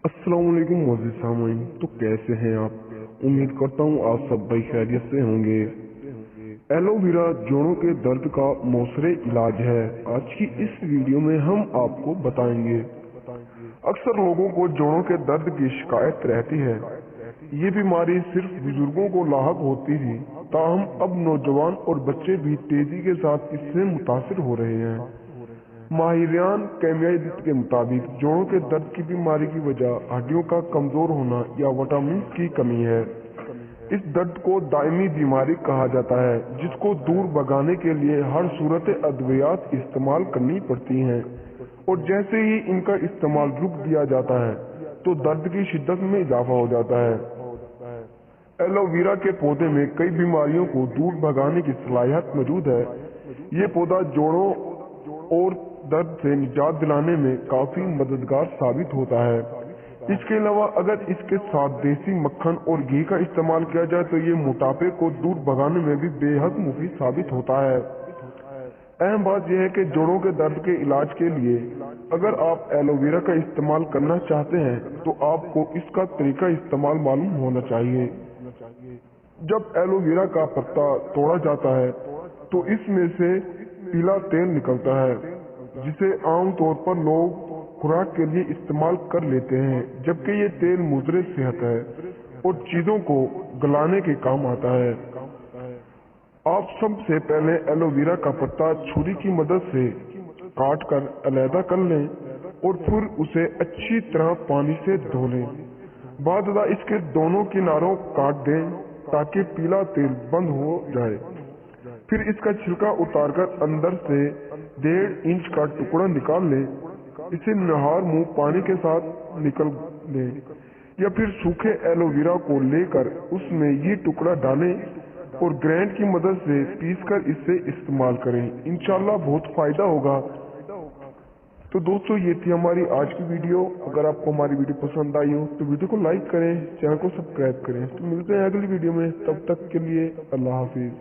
अस्सलाम वालेकुम मोअज़्ज़िज़ सामीन। तो कैसे हैं आप? उम्मीद करता हूँ आप सब भाई खैरियत से होंगे। एलोवेरा जोड़ों के दर्द का मौसर इलाज है। आज की इस वीडियो में हम आपको बताएंगे। अक्सर लोगों को जोड़ों के दर्द की शिकायत रहती है। ये बीमारी सिर्फ बुजुर्गों को लाहक होती थी, ताहम अब नौजवान और बच्चे भी तेजी के साथ इससे मुतासिर हो रहे हैं। माहिरान केमियाई के मुताबिक जोड़ों के दर्द की बीमारी की वजह हड्डियों का कमजोर होना या विटामिन की कमी है। इस दर्द को दायमी बीमारी कहा जाता है, जिसको दूर भगाने के लिए हर सूरत अद्वियात इस्तेमाल करनी पड़ती हैं, और जैसे ही इनका इस्तेमाल रुक दिया जाता है तो दर्द की शिद्दत में इजाफा हो जाता है। एलोवेरा के पौधे में कई बीमारियों को दूर भगाने की सलाहियत मौजूद है। ये पौधा जोड़ों और दर्द से निजात दिलाने में काफी मददगार साबित होता है। इसके अलावा अगर इसके साथ देसी मक्खन और घी का इस्तेमाल किया जाए तो ये मोटापे को दूर भगाने में भी बेहद मुफीद साबित होता है। अहम बात यह है कि जोड़ों के दर्द के इलाज के लिए अगर आप एलोवेरा का इस्तेमाल करना चाहते हैं तो आपको इसका तरीका इस्तेमाल मालूम होना चाहिए। जब एलोवेरा का पत्ता तोड़ा जाता है तो इसमें से पीला तेल निकलता है, जिसे आमतौर पर लोग खुराक के लिए इस्तेमाल कर लेते हैं, जबकि ये तेल मुज़र सेहत है और चीजों को गलाने के काम आता है। आप सबसे पहले एलोवेरा का पत्ता छुरी की मदद से काट कर अलहदा कर लें और फिर उसे अच्छी तरह पानी से धो लें। बाद इसके दोनों किनारों काट दें ताकि पीला तेल बंद हो जाए। फिर इसका छिलका उतारकर अंदर से 1.5 इंच का टुकड़ा निकाल लें। इसे नहार मुंह पानी के साथ निकल लें, या फिर सूखे एलोवेरा को लेकर उसमें ये टुकड़ा डालें और ग्राइंड की मदद से पीसकर इसे इस्तेमाल करें। इंशाल्लाह बहुत फायदा होगा। तो दोस्तों, ये थी हमारी आज की वीडियो। अगर आपको हमारी वीडियो पसंद आई हो तो वीडियो को लाइक करें, चैनल को सब्सक्राइब करें। तो मिलते हैं अगली वीडियो में, तब तक के लिए अल्लाह हाफिज।